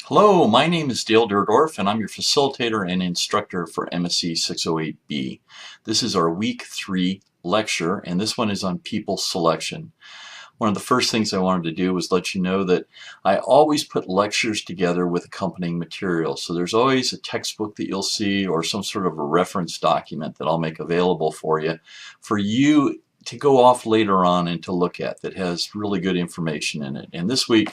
Hello, my name is Dale Durdorf and I'm your facilitator and instructor for MSE 608B. This is our week 3 lecture and this one is on people selection. One of the first things I wanted to do was let you know that I always put lectures together with accompanying material. So there's always a textbook that you'll see or some sort of a reference document that I'll make available for you to go off later on and to look at that has really good information in it. And this week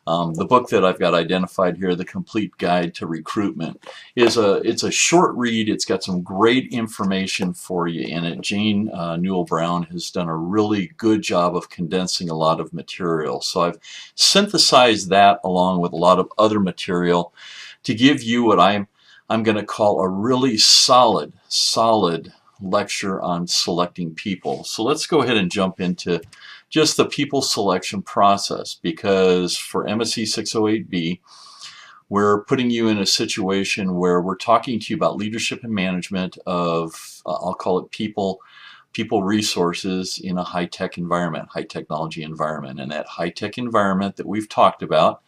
the book that I've got identified here, The Complete Guide to Recruitment, it's a short read. It's got some great information for you in it. Jane Newell Brown has done a really good job of condensing a lot of material. So I've synthesized that along with a lot of other material to give you what I'm going to call a really solid lecture on selecting people. So let's go ahead and jump into just the people selection process, because for MSE 608B we're putting you in a situation where we're talking to you about leadership and management of I'll call it people resources in a high-tech environment, high technology environment. And that high-tech environment that we've talked about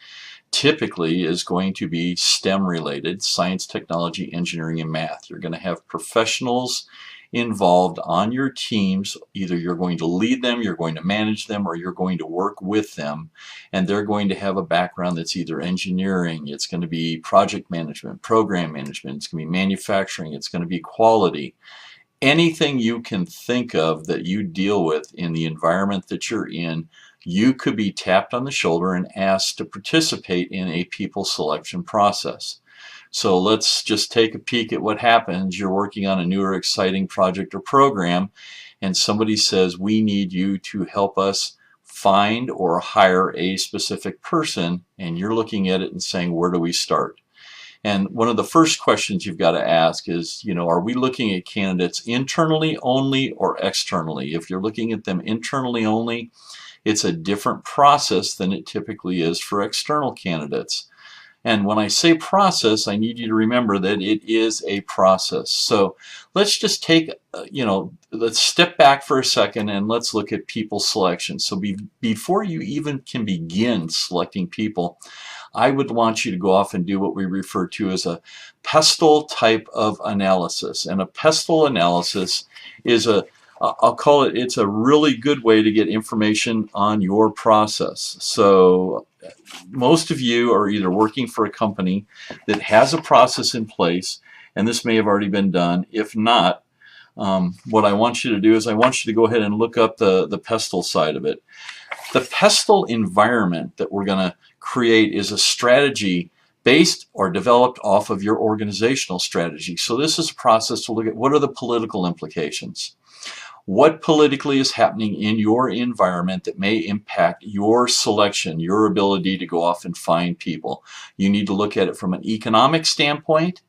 typically is going to be STEM related: science, technology, engineering, and math. You're going to have professionals involved on your teams. Either you're going to lead them, you're going to manage them, or you're going to work with them, and they're going to have a background that's either engineering, it's going to be project management, program management, it's going to be manufacturing, it's going to be quality. Anything you can think of that you deal with in the environment that you're in, you could be tapped on the shoulder and asked to participate in a people selection process. So let's just take a peek at what happens. You're working on a new or exciting project or program, and somebody says, we need you to help us find or hire a specific person, and you're looking at it and saying, where do we start? And one of the first questions you've got to ask is, are we looking at candidates internally only or externally? If you're looking at them internally only, it's a different process than it typically is for external candidates. And when I say process, I need you to remember that it is a process. So let's just take, let's step back for a second and let's look at people selection. So before you even can begin selecting people, I would want you to go off and do what we refer to as a pestle type of analysis. And a pestle analysis is I'll call it, it's a really good way to get information on your process. So most of you are either working for a company that has a process in place, and this may have already been done. If not, what I want you to do is I want you to go ahead and look up the pestle side of it. The pestle environment that we're going to create is a strategy based or developed off of your organizational strategy. So this is a process to look at what are the political implications. What politically is happening in your environment that may impact your selection, your ability to go off and find people. You need to look at it from an economic standpoint.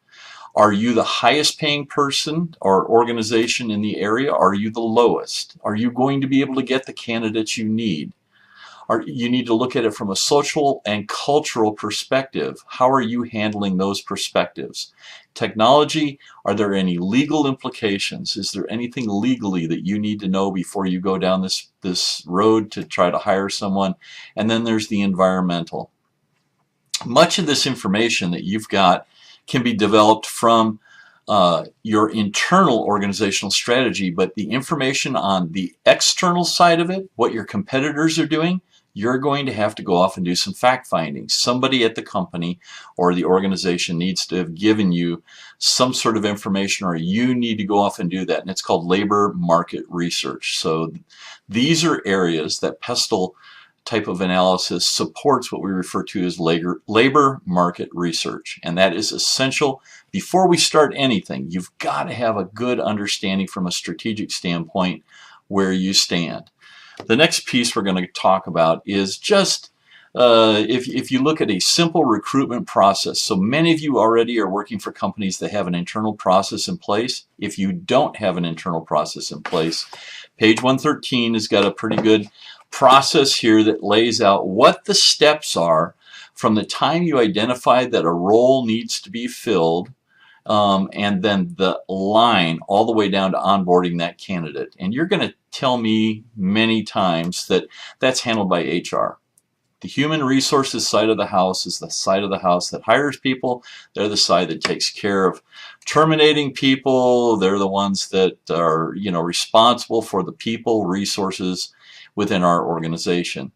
Are you the highest paying person or organization in the area? Are you the lowest? Are you going to be able to get the candidates you need? You need to look at it from a social and cultural perspective. How are you handling those perspectives? Technology, are there any legal implications? Is there anything legally that you need to know before you go down this road to try to hire someone? And then there's the environmental. Much of this information that you've got can be developed from your internal organizational strategy, but the information on the external side of it, what your competitors are doing, you're going to have to go off and do some fact finding. Somebody at the company or the organization needs to have given you some sort of information, or you need to go off and do that, and it's called labor market research. So these are areas that pestle type of analysis supports what we refer to as labor market research, and that is essential. Before we start anything, you've got to have a good understanding from a strategic standpoint where you stand. The next piece we're going to talk about is just if you look at a simple recruitment process. So many of you already are working for companies that have an internal process in place. If you don't have an internal process in place, page 113 has got a pretty good process here that lays out what the steps are from the time you identify that a role needs to be filled, and then the line all the way down to onboarding that candidate. And you're going to tell me many times that that's handled by HR. The human resources side of the house is the side of the house that hires people. They're the side that takes care of terminating people. They're the ones that are, responsible for the people resources within our organization.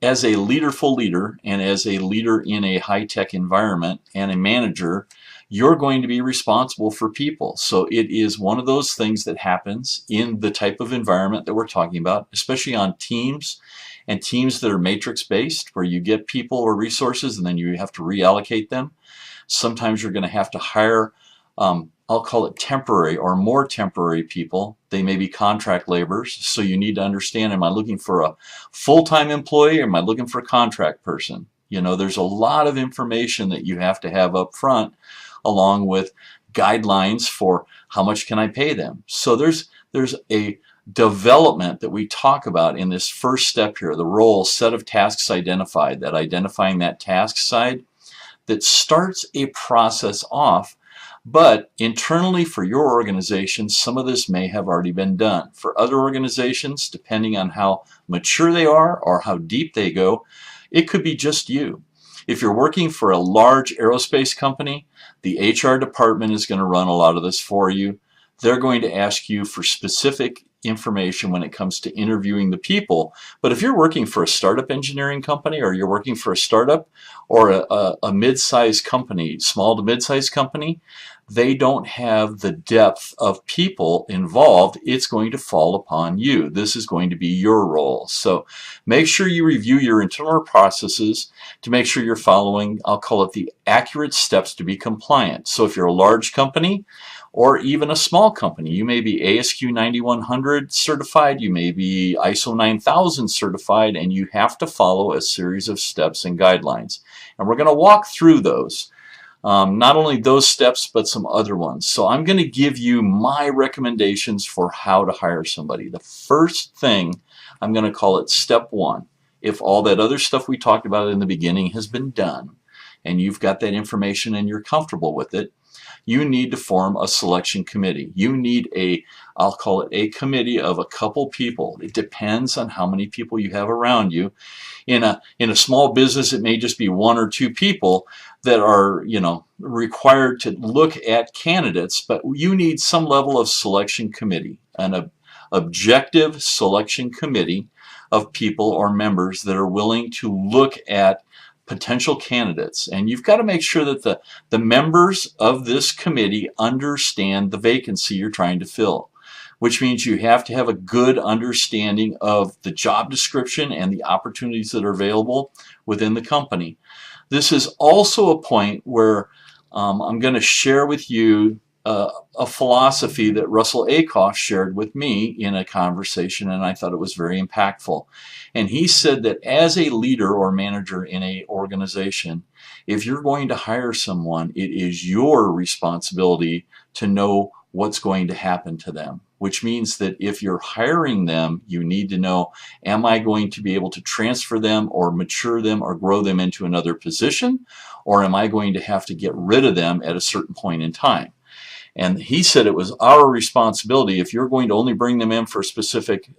As a leaderful leader and as a leader in a high-tech environment and a manager, you're going to be responsible for people. So it is one of those things that happens in the type of environment that we're talking about, especially on teams and teams that are matrix based, where you get people or resources and then you have to reallocate them. Sometimes you're going to have to hire, I'll call it temporary or more temporary people. They may be contract laborers, so you need to understand, am I looking for a full-time employee or am I looking for a contract person? There's a lot of information that you have to have up front, along with guidelines for how much can I pay them. So there's a development that we talk about in this first step here, the role, set of tasks identified, that identifying that task side that starts a process off. But internally for your organization, some of this may have already been done. For other organizations, depending on how mature they are or how deep they go, it could be just you. If you're working for a large aerospace company, the HR department is going to run a lot of this for you. They're going to ask you for specific information when it comes to interviewing the people. But if you're working for a startup engineering company, or you're working for a startup or a mid-sized company, small to mid-sized company, they don't have the depth of people involved. It's going to fall upon you. This is going to be your role. So make sure you review your internal processes to make sure you're following, I'll call it, the accurate steps to be compliant. So if you're a large company or even a small company, you may be ASQ 9100 certified, you may be ISO 9000 certified, and you have to follow a series of steps and guidelines. And we're going to walk through those. Not only those steps, but some other ones. So I'm going to give you my recommendations for how to hire somebody. The first thing, I'm going to call it step one. If all that other stuff we talked about in the beginning has been done, and you've got that information and you're comfortable with it, you need to form a selection committee. You need I'll call it a committee of a couple people. It depends on how many people you have around you. In a small business, it may just be one or two people that are, required to look at candidates, but you need some level of selection committee, an objective selection committee of people or members that are willing to look at potential candidates. And you've got to make sure that the members of this committee understand the vacancy you're trying to fill, which means you have to have a good understanding of the job description and the opportunities that are available within the company. This is also a point where I'm going to share with you a philosophy that Russell Acoff shared with me in a conversation, and I thought it was very impactful. And he said that as a leader or manager in an organization, if you're going to hire someone, it is your responsibility to know what's going to happen to them, which means that if you're hiring them, you need to know, am I going to be able to transfer them or mature them or grow them into another position, or am I going to have to get rid of them at a certain point in time? And he said it was our responsibility, if you're going to only bring them in for a specific,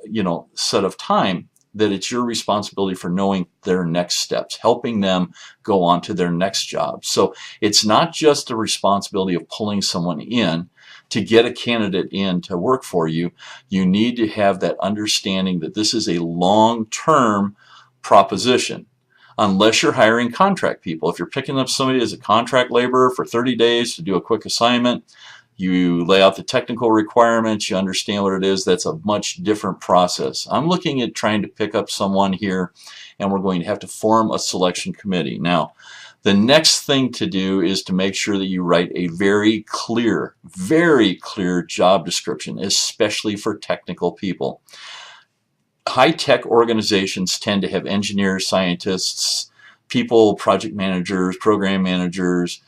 set of time, that it's your responsibility for knowing their next steps, helping them go on to their next job. So it's not just a responsibility of pulling someone in to get a candidate in to work for you. You need to have that understanding that this is a long-term proposition. Unless you're hiring contract people. If you're picking up somebody as a contract laborer for 30 days to do a quick assignment, you lay out the technical requirements, you understand what it is, that's a much different process. I'm looking at trying to pick up someone here, and we're going to have to form a selection committee. Now, the next thing to do is to make sure that you write a very clear job description, especially for technical people. High-tech organizations tend to have engineers, scientists, people, project managers, program managers,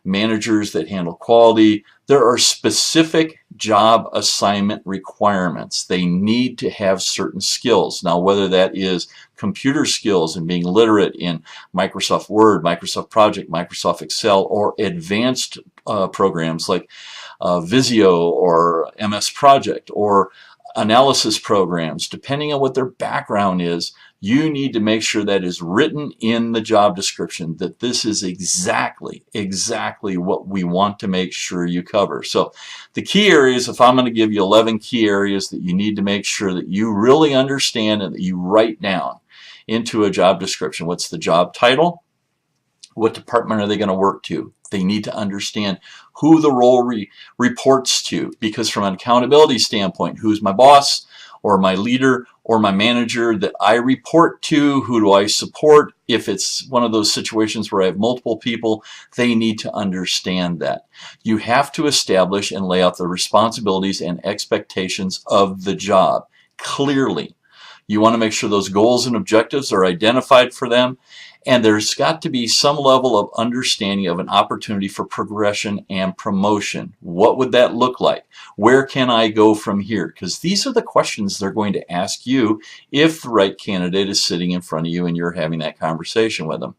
managers that handle quality. There are specific job assignment requirements. They need to have certain skills. Now, whether that is computer skills and being literate in Microsoft Word, Microsoft Project, Microsoft Excel, or advanced programs like Visio or MS Project, or analysis programs, depending on what their background is, You need to make sure that is written in the job description, that this is exactly what we want to make sure you cover. So the key areas, if I'm going to give you 11 key areas that you need to make sure that you really understand and that you write down into a job description. What's the job title? What department are they going to work to? They need to understand who the role reports to, because from an accountability standpoint, who's my boss or my leader or my manager that I report to? Who do I support? If it's one of those situations where I have multiple people, they need to understand that. You have to establish and lay out the responsibilities and expectations of the job clearly. You want to make sure those goals and objectives are identified for them, and there's got to be some level of understanding of an opportunity for progression and promotion. What would that look like? Where can I go from here? Because these are the questions they're going to ask you if the right candidate is sitting in front of you and you're having that conversation with them.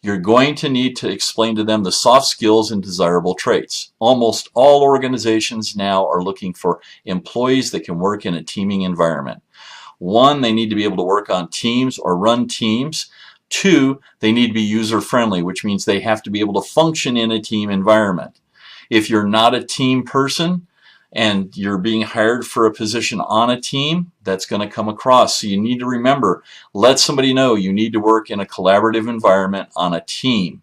You're going to need to explain to them the soft skills and desirable traits. Almost all organizations now are looking for employees that can work in a teaming environment. One, they need to be able to work on teams or run teams. Two, they need to be user-friendly, which means they have to be able to function in a team environment. If you're not a team person and you're being hired for a position on a team, that's going to come across. So you need to remember, let somebody know you need to work in a collaborative environment on a team,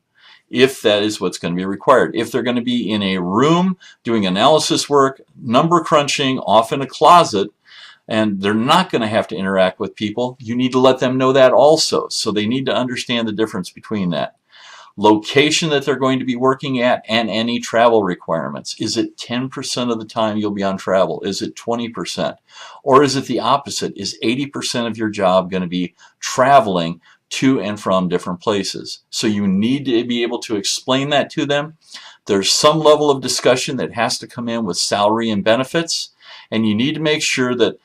if that is what's going to be required. If they're going to be in a room doing analysis work, number crunching, off in a closet, and they're not going to have to interact with people, you need to let them know that also. So they need to understand the difference between that. Location that they're going to be working at and any travel requirements. Is it 10% of the time you'll be on travel? Is it 20%? Or is it the opposite? Is 80% of your job going to be traveling to and from different places? So you need to be able to explain that to them. There's some level of discussion that has to come in with salary and benefits, and you need to make sure that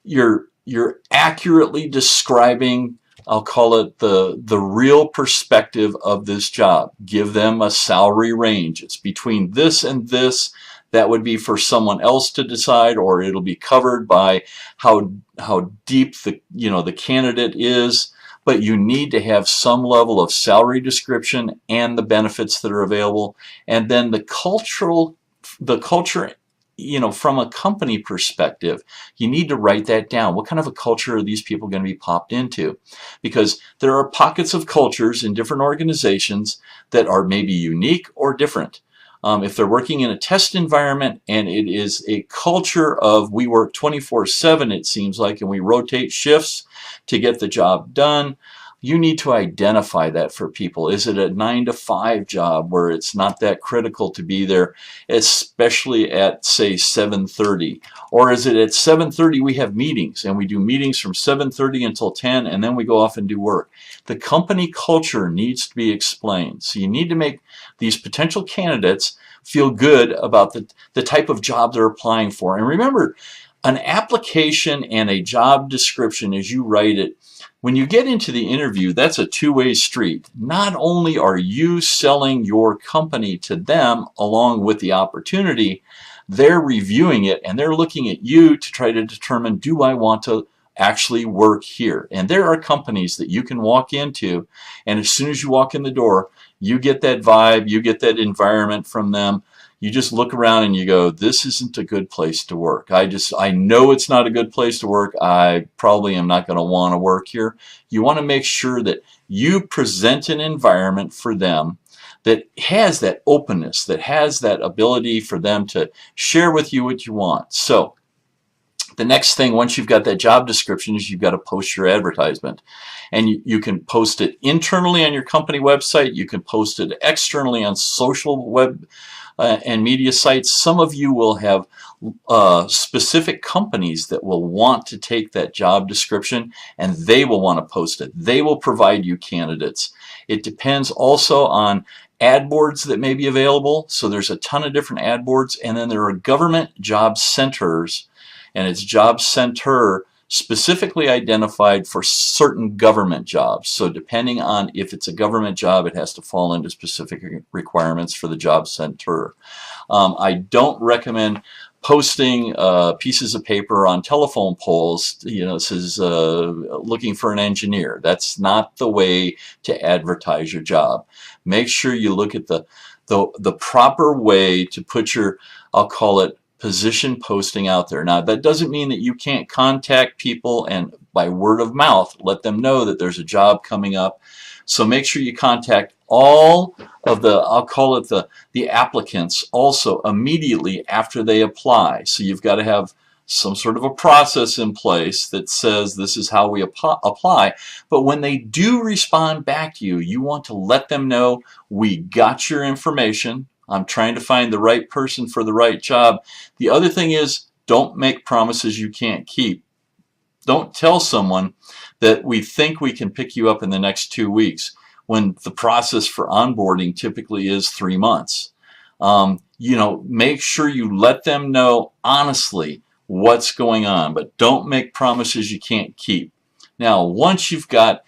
you're accurately describing, I'll call it the real perspective of this job. Give them a salary range. It's between this and this. That would be for someone else to decide, or it'll be covered by how deep the candidate is. But you need to have some level of salary description and the benefits that are available, and then the culture, from a company perspective, you need to write that down. What kind of a culture are these people going to be popped into? Because there are pockets of cultures in different organizations that are maybe unique or different. If they're working in a test environment and it is a culture of we work 24/7, it seems like, and we rotate shifts to get the job done, you need to identify that for people. Is it a 9-to-5 job where it's not that critical to be there, especially at, say, 7:30? Or is it at 7:30 we have meetings, and we do meetings from 7:30 until 10, and then we go off and do work? The company culture needs to be explained. So you need to make these potential candidates feel good about the type of job they're applying for. And remember, an application and a job description, as you write it, when you get into the interview, that's a two-way street. Not only are you selling your company to them along with the opportunity, they're reviewing it and they're looking at you to try to determine, do I want to actually work here? And there are companies that you can walk into, and as soon as you walk in the door, you get that vibe, you get that environment from them. You just look around and you go, this isn't a good place to work. I know it's not a good place to work. I probably am not going to want to work here. You want to make sure that you present an environment for them that has that openness, that has that ability for them to share with you what you want. So the next thing, once you've got that job description, is you've got to post your advertisement. And you can post it internally on your company website. You can post it externally on social web and media sites. Some of you will have specific companies that will want to take that job description and they will want to post it. They will provide you candidates. It depends also on ad boards that may be available. So there's a ton of different ad boards, and then there are government job centers, and it's job center specifically identified for certain government jobs. So depending on if it's a government job, it has to fall into specific requirements for the job center. I don't recommend posting pieces of paper on telephone poles, it says looking for an engineer. That's not the way to advertise your job. Make sure you look at the proper way to put your, I'll call it, position posting out there. Now, that doesn't mean that you can't contact people and by word of mouth let them know that there's a job coming up. So make sure you contact all of the, I'll call it the applicants also immediately after they apply. So you've got to have some sort of a process in place that says this is how we apply. But when they do respond back to you, you want to let them know we got your information. I'm trying to find the right person for the right job. The other thing is, don't make promises you can't keep. Don't tell someone that we think we can pick you up in the next 2 weeks when the process for onboarding typically is 3 months. Make sure you let them know honestly what's going on, but don't make promises you can't keep. Now, once you've got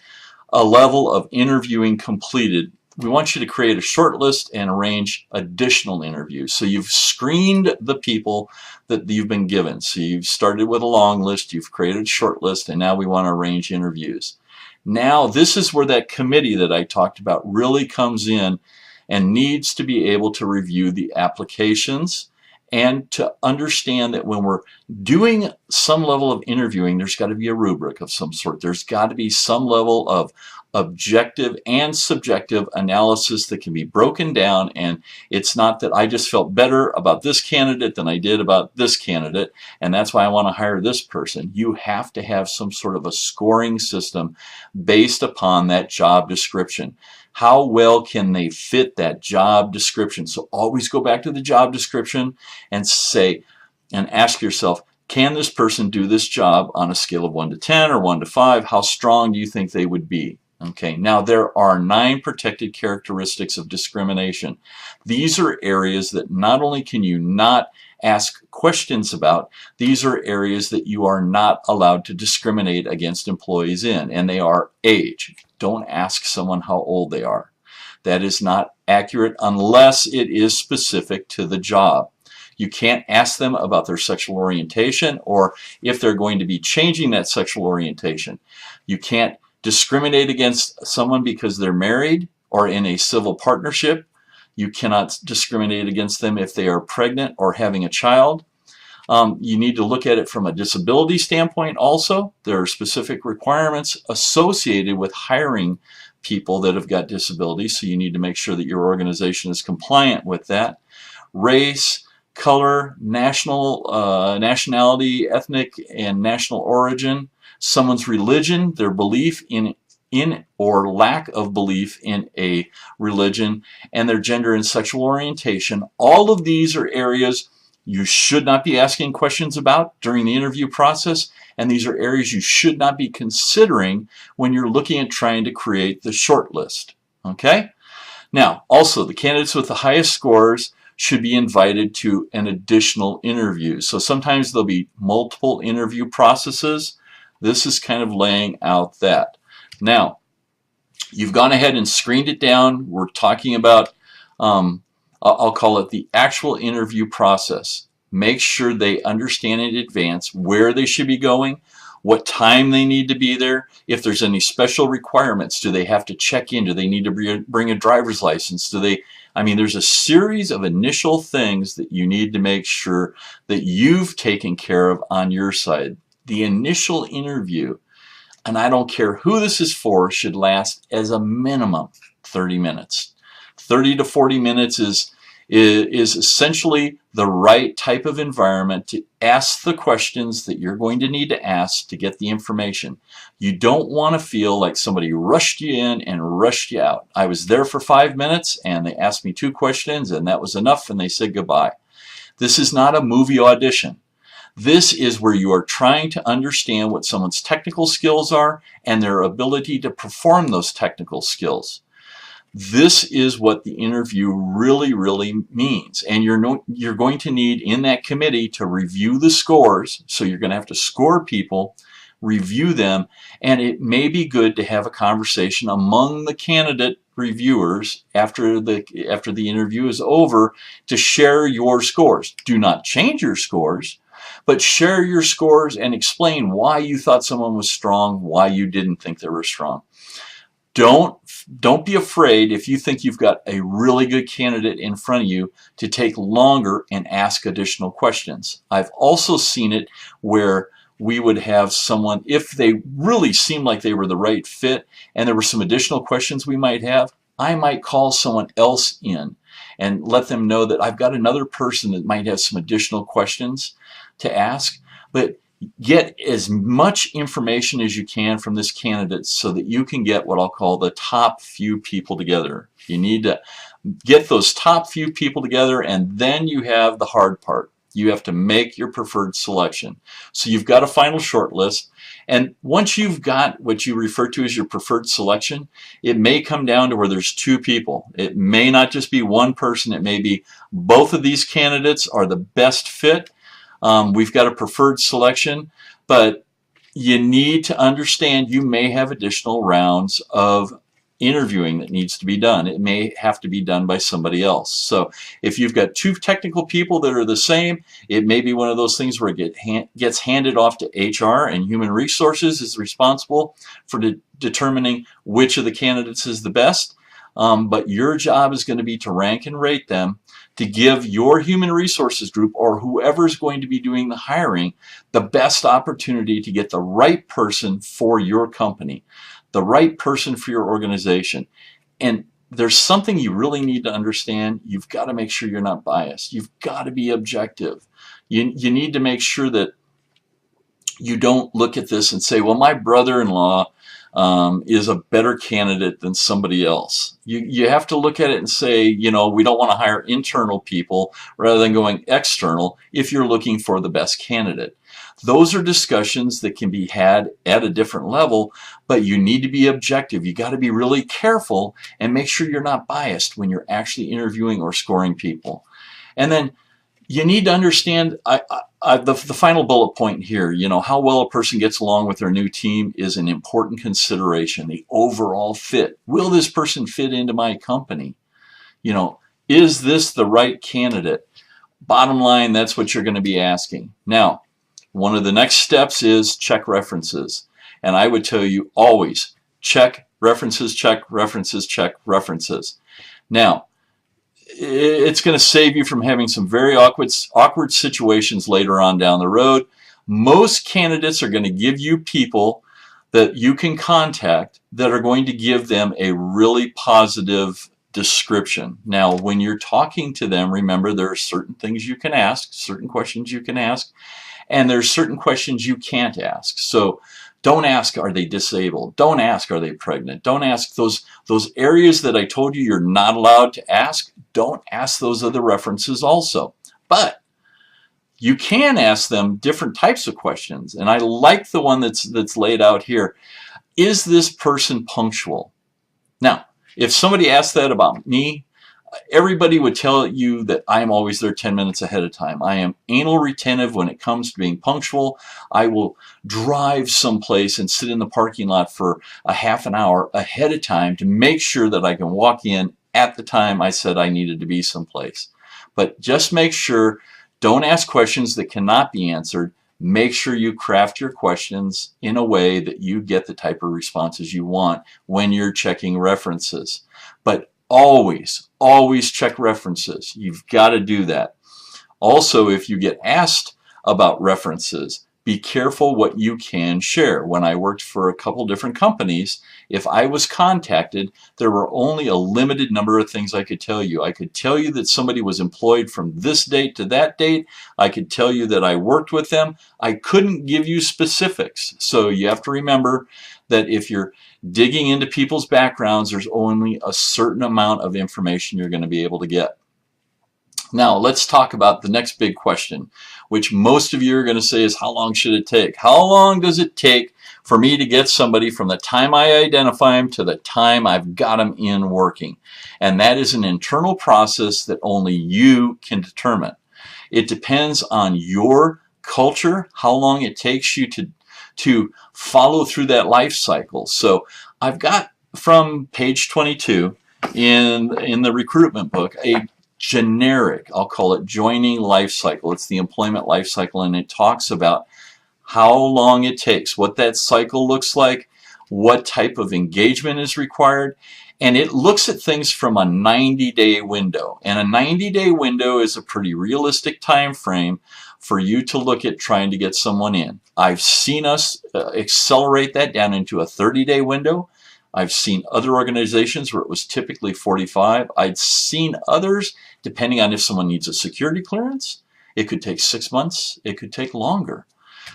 a level of interviewing completed, we want you to create a short list and arrange additional interviews. So you've screened the people that you've been given. So you've started with a long list, you've created a short list, and now we want to arrange interviews. Now this is where that committee that I talked about really comes in and needs to be able to review the applications and to understand that when we're doing some level of interviewing, there's got to be a rubric of some sort. There's got to be some level of objective and subjective analysis that can be broken down, and it's not that I just felt better about this candidate than I did about this candidate, and that's why I want to hire this person. You have to have some sort of a scoring system based upon that job description. How well can they fit that job description? So always go back to the job description and say, and ask yourself, can this person do this job on a scale of 1 to 10 or 1 to 5? How strong do you think they would be? Okay, now there are 9 protected characteristics of discrimination. These are areas that not only can you not ask questions about, these are areas that you are not allowed to discriminate against employees in, and they are age. Don't ask someone how old they are. That is not accurate unless it is specific to the job. You can't ask them about their sexual orientation or if they're going to be changing that sexual orientation. You can't discriminate against someone because they're married or in a civil partnership. You cannot discriminate against them if they are pregnant or having a child. You need to look at it from a disability standpoint also. There are specific requirements associated with hiring people that have got disabilities, so you need to make sure that your organization is compliant with that. Race, color, nationality, ethnic and national origin, someone's religion, their belief in or lack of belief in a religion, and their gender and sexual orientation. All of these are areas you should not be asking questions about during the interview process, and these are areas you should not be considering when you're looking at trying to create the short list. Okay? Now, also, the candidates with the highest scores should be invited to an additional interview. So sometimes there'll be multiple interview processes. This is kind of laying out that. Now, you've gone ahead and screened it down. We're talking about, I'll call it the actual interview process. Make sure they understand in advance where they should be going, what time they need to be there, if there's any special requirements. Do they have to check in? Do they need to bring a driver's license? There's a series of initial things that you need to make sure that you've taken care of on your side. The initial interview, and I don't care who this is for, should last as a minimum 30 minutes. 30 to 40 minutes is essentially the right type of environment to ask the questions that you're going to need to ask to get the information. You don't want to feel like somebody rushed you in and rushed you out. I was there for 5 minutes and they asked me 2 questions and that was enough and they said goodbye. This is not a movie audition. This is where you are trying to understand what someone's technical skills are and their ability to perform those technical skills. This is what the interview really, really means. And you're going to need in that committee to review the scores. So you're going to have to score people review them, and it may be good to have a conversation among the candidate reviewers after the interview is over to share your scores. Do not change your scores, but share your scores and explain why you thought someone was strong, why you didn't think they were strong. Don't be afraid if you think you've got a really good candidate in front of you to take longer and ask additional questions. I've also seen it where we would have someone, if they really seemed like they were the right fit and there were some additional questions we might have, I might call someone else in and let them know that I've got another person that might have some additional questions to ask. But get as much information as you can from this candidate so that you can get what I'll call the top few people together. You need to get those top few people together, and then you have the hard part. You have to make your preferred selection. So you've got a final short list, and once you've got what you refer to as your preferred selection, it may come down to where there's two people. It may not just be one person. It may be both of these candidates are the best fit. We've got a preferred selection, but you need to understand you may have additional rounds of interviewing that needs to be done. It may have to be done by somebody else. So if you've got two technical people that are the same, it may be one of those things where it gets handed off to HR, and human resources is responsible for determining which of the candidates is the best. But your job is going to be to rank and rate them, to give your human resources group or whoever's going to be doing the hiring the best opportunity to get the right person for your company, the right person for your organization. And there's something you really need to understand. You've got to make sure you're not biased. You've got to be objective. You need to make sure that you don't look at this and say, well, my brother-in-law is a better candidate than somebody else. You have to look at it and say, you know, we don't want to hire internal people rather than going external if you're looking for the best candidate. Those are discussions that can be had at a different level, but you need to be objective. You got to be really careful and make sure you're not biased when you're actually interviewing or scoring people. And then you need to understand the final bullet point here, you know, how well a person gets along with their new team is an important consideration. The overall fit. Will this person fit into my company? You know, is this the right candidate? Bottom line, that's what you're going to be asking. Now, one of the next steps is check references. And I would tell you always check references, check references, check references. Now, it's going to save you from having some very awkward situations later on down the road. Most candidates are going to give you people that you can contact that are going to give them a really positive description. Now, when you're talking to them, remember there are certain things you can ask, certain questions you can ask, and there's certain questions you can't ask. So don't ask, are they disabled? Don't ask, are they pregnant? Don't ask those areas that I told you you're not allowed to ask. Don't ask those other references also. But you can ask them different types of questions. And I like the one that's laid out here. Is this person punctual? Now, if somebody asked that about me, everybody would tell you that I'm always there 10 minutes ahead of time. I am anal retentive when it comes to being punctual. I will drive someplace and sit in the parking lot for a half an hour ahead of time to make sure that I can walk in at the time I said I needed to be someplace. But just make sure, don't ask questions that cannot be answered. Make sure you craft your questions in a way that you get the type of responses you want when you're checking references. But always check references. You've got to do that. Also, if you get asked about references, be careful what you can share. When I worked for a couple different companies, if I was contacted, there were only a limited number of things I could tell you. I could tell you that somebody was employed from this date to that date. I could tell you that I worked with them. I couldn't give you specifics. So you have to remember that if you're digging into people's backgrounds, there's only a certain amount of information you're going to be able to get. Now, let's talk about the next big question, which most of you are going to say is, how long should it take? How long does it take for me to get somebody from the time I identify them to the time I've got them in working? And that is an internal process that only you can determine. It depends on your culture, how long it takes you to to follow through that life cycle. So I've got from page 22 in the recruitment book a generic, I'll call it joining life cycle. It's the employment life cycle, and it talks about how long it takes, what that cycle looks like, what type of engagement is required, and it looks at things from a 90-day window. And a 90-day window is a pretty realistic time frame for you to look at trying to get someone in. I've seen us accelerate that down into a 30-day window. I've seen other organizations where it was typically 45. I've seen others, depending on if someone needs a security clearance, it could take 6 months, it could take longer.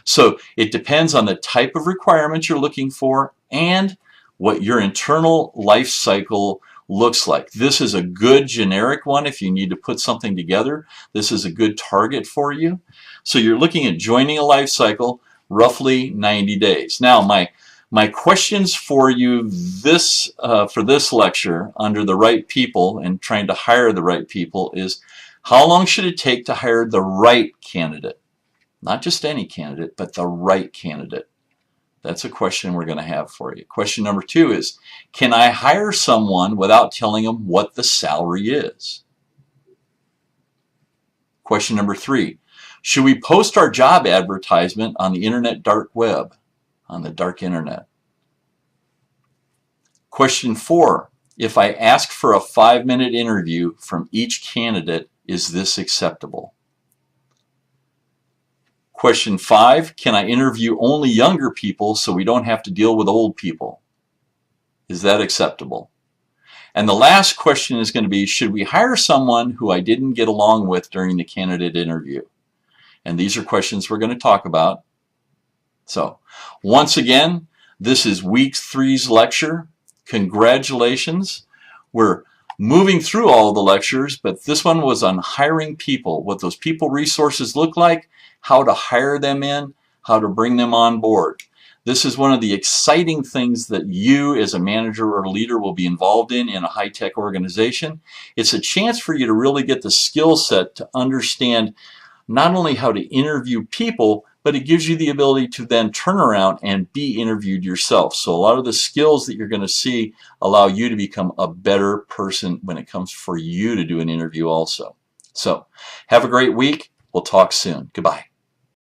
So it depends on the type of requirements you're looking for and what your internal life cycle looks like. This is a good generic one if you need to put something together. This is a good target for you. So you're looking at joining a life cycle, roughly 90 days. Now, my questions for you for this lecture under the right people and trying to hire the right people is, how long should it take to hire the right candidate? Not just any candidate, but the right candidate. That's a question we're going to have for you. Question number 2 is, can I hire someone without telling them what the salary is? Question number 3, should we post our job advertisement on the internet dark web, on the dark internet? Question 4, if I ask for a 5-minute interview from each candidate, is this acceptable? Question 5, can I interview only younger people so we don't have to deal with old people? Is that acceptable? And the last question is going to be, should we hire someone who I didn't get along with during the candidate interview? And these are questions we're going to talk about. So, once again, this is week 3's lecture. Congratulations. We're moving through all the lectures, but this one was on hiring people, what those people resources look like, how to hire them in, how to bring them on board. This is one of the exciting things that you as a manager or leader will be involved in a high-tech organization. It's a chance for you to really get the skill set to understand not only how to interview people, but it gives you the ability to then turn around and be interviewed yourself. So a lot of the skills that you're going to see allow you to become a better person when it comes for you to do an interview also. So have a great week. We'll talk soon. Goodbye.